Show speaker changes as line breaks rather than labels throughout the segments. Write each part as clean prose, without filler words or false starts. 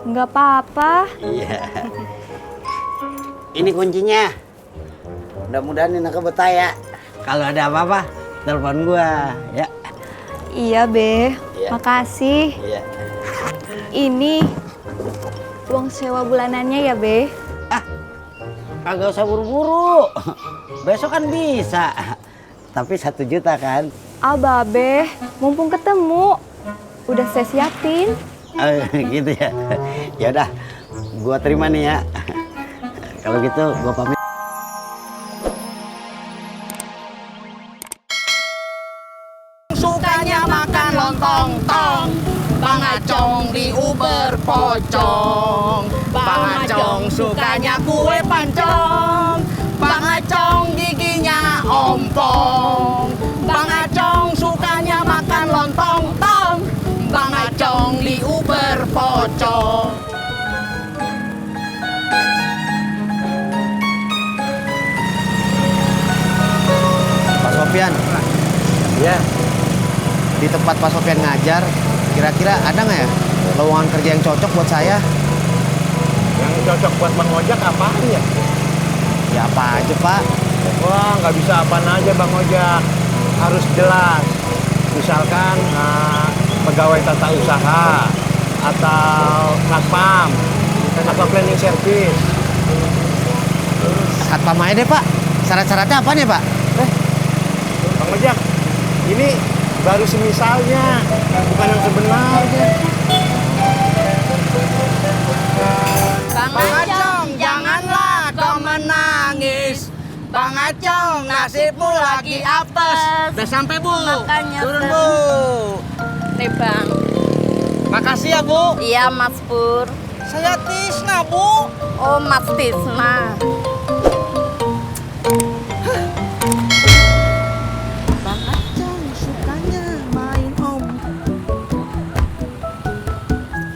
Nggak apa-apa.
Iya. Ini kuncinya. Mudah-mudahan Ineke betah ya. Kalau ada apa-apa, telepon gua ya.
Iya, Be.
Iya.
Makasih.
Iya.
Ini uang sewa bulanannya ya, Be.
Kagak usah buru-buru. Besok kan bisa. Tapi 1 juta kan?
Babe, mumpung ketemu. Udah saya siapin.
Gitu ya. Ya udah, gua terima nih ya. Kalau gitu gua pamit.
Sukanya makan lontong tong, Bang Acong di Uber pocong. Bang Acong sukanya kue pancong, Bang Acong giginya ompong. Bang Acong sukanya makan lontong tong, Bang Acong di Uber pocong.
Pak Sofyan.
Ya.
Di tempat Pak Sofyan ngajar, kira-kira ada nggak ya lowongan kerja yang cocok buat saya?
Yang cocok buat Bang Ojak apaan ya?
Ya apa aja, Pak?
Wah, nggak bisa apaan aja Bang Ojak. Harus jelas. Misalkan pegawai tata usaha atau satpam atau cleaning service.
Satpam aja deh, Pak. Syarat-syaratnya apa nih, Pak?
Bang Ojak, ini baru semisalnya, bukan yang sebenarnya.
Bang Acong, janganlah kau menangis. Bang Acong, nasibmu lagi apes. Udah sampai, Bu.
Makanya,
Turun,
Bang.
Bu.
Nih Bang,
Makasih ya, Bu.
iya Mas Pur.
Saya Tisna, Bu.
Oh Mas Tisna.
Bang Acong sukanya main om.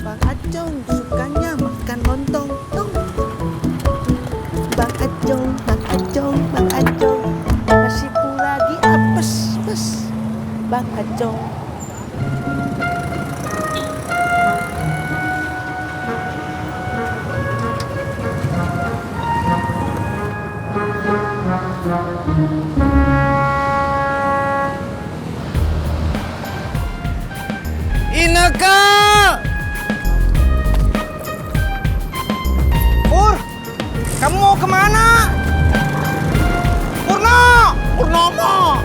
Bang Acong sukanya makan lontong tong. Bang Acong, Bang Acong, Bang Acong, nasibku lagi apes, pes. Bang Acong.
Ineke!
Pur, kamu mau kemana? Purno, Purnomo.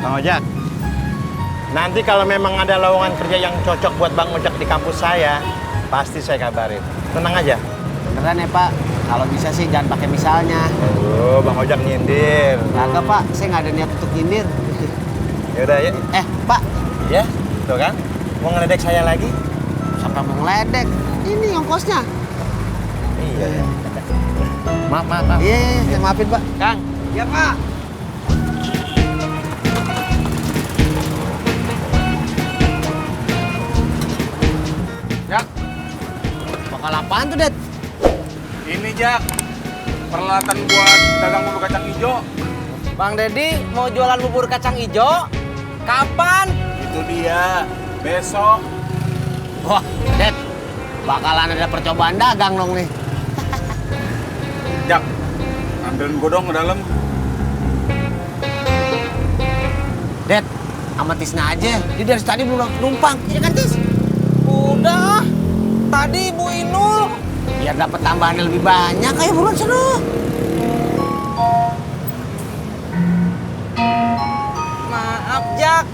Bang Ojak, nanti kalau memang ada lowongan kerja yang cocok buat Bang Ojak di kampus saya, pasti saya kabarin. Tenang aja.
Beneran ya, Pak? Kalau bisa sih jangan pakai misalnya.
Oh, Bang Ojak nyindir.
Kagak, Pak. Saya nggak ada niat untuk nyindir.
Yaudah, ya.
Pak.
Ya, tuh kan. Mau ngeledek saya lagi?
Sampai mau ngeledek. Ini ongkosnya.
Iya, ya. Maaf.
Iya, maafin, Pak.
Kang.
Iya, Pak.
Jak.
Bakal apaan tuh, Det?
Ini, Jak. Peralatan buat dagang bubur kacang hijau.
Bang Dedi mau jualan bubur kacang hijau? Kapan?
Itu dia. Besok.
Wah, Det. Bakalan ada percobaan dagang dong nih.
Jak. Ambilin gue dong ke dalam.
Det, sama Tisna aja. Dia dari tadi belum numpang. Iya kan, Tis?
Udah. Tadi Bu Inul.
Biar dapat tambahannya lebih banyak. Ayo buruan sana.
Maaf, Jak.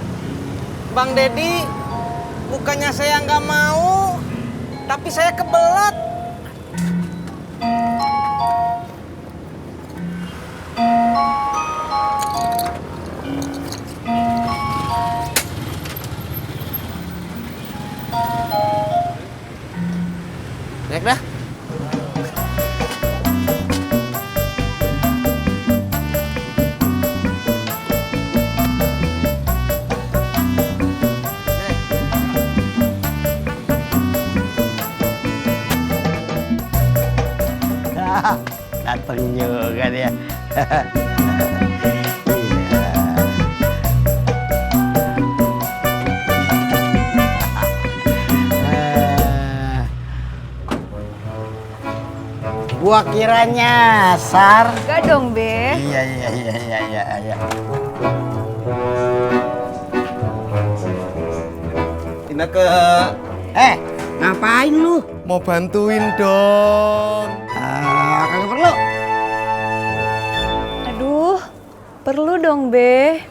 Bang Dedi, bukannya saya nggak mau, tapi saya kebelet.
Naik dah.
Datang juga dia. Gua kira nyasar.
Enggak dong, Be.
Iya.
Ineke,
Ngapain lu?
mau bantuin dong.
Kagak perlu.
Aduh, perlu dong, Be.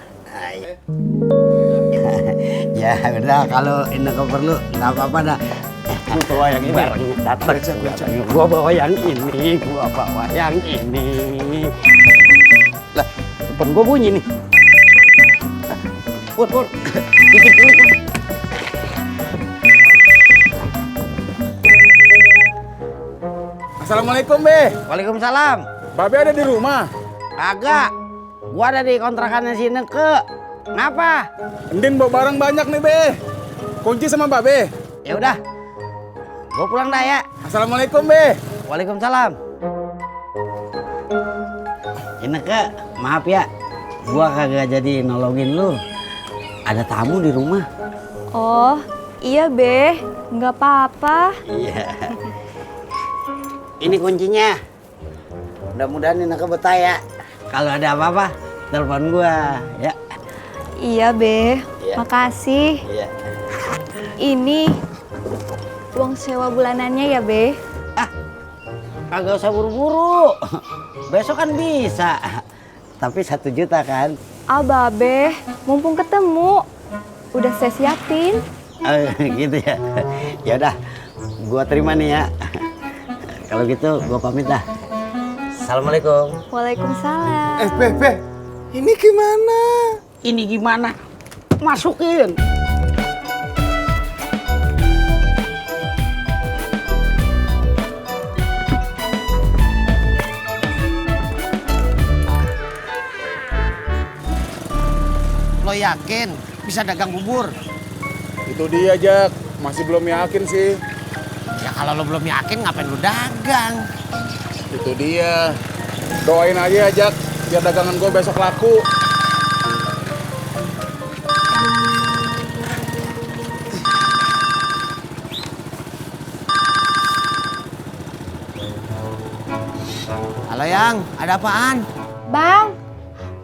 Ya udah, kalau Ineke perlu nggak apa-apa dah. Gua bawa yang ini bareng datang. Gua bawa yang ini, Lah, telepon gua bunyi nih. Pur, titip dulu, Pur.
Assalamualaikum, Be.
Waalaikumsalam.
Babe ada di rumah.
Kagak. Gua ada di kontrakannya si Ineke. Kenapa?
Ndin bawa barang banyak nih, Be. Kunci sama Babe.
Ya udah. Gua pulang dah ya.
Assalamualaikum, Be.
Waalaikumsalam. Ineke, maaf ya. Gua kagak jadi nolongin lu. Ada tamu di rumah.
Oh, iya, Be. Nggak apa-apa.
Iya. Ini kuncinya. Mudah-mudahan Ineke betah ya. Kalau ada apa-apa, telepon gua ya.
Iya, Be.
Iya.
Makasih.
Iya.
Ini uang sewa bulanannya ya, Be.
Kagak usah buru-buru. Besok kan bisa. Tapi 1 juta kan?
Be, mumpung ketemu. Udah saya siapin.
Gitu ya. Ya udah, gua terima nih ya. Kalau gitu gua pamit dah. Assalamualaikum.
Waalaikumsalam.
Be. Ini gimana?
Ini gimana? Masukin.
Lo yakin bisa dagang bubur?
Itu dia, Jak. Masih belum yakin sih.
Ya kalau lo belum yakin ngapain lo dagang?
Itu dia. Doain aja ya, Jak. Biar dagangan gue besok laku.
Halo, Yang. Ada apaan?
Bang,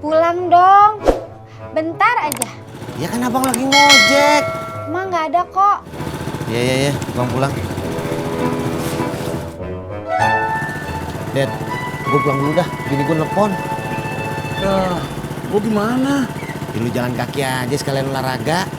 pulang dong. Bentar aja.
Ya kan abang lagi ngojek.
Emang nggak ada kok.
Iya. Bang pulang. Dad, gue pulang dulu dah. Bini gue nelfon.
Dah, gue gimana?
Ya, lu jalan kaki aja sekalian olahraga.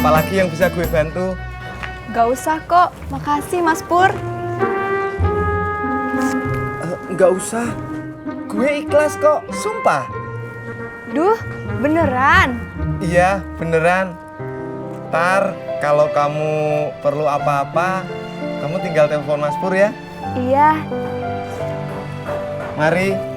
Apalagi yang bisa gue bantu?
Gak usah kok. Makasih, Mas Pur.
Nggak usah. Gue ikhlas kok, sumpah.
Duh, beneran.
Iya, beneran. Ntar kalau kamu perlu apa-apa, kamu tinggal telepon Mas Pur ya.
Iya.
Mari.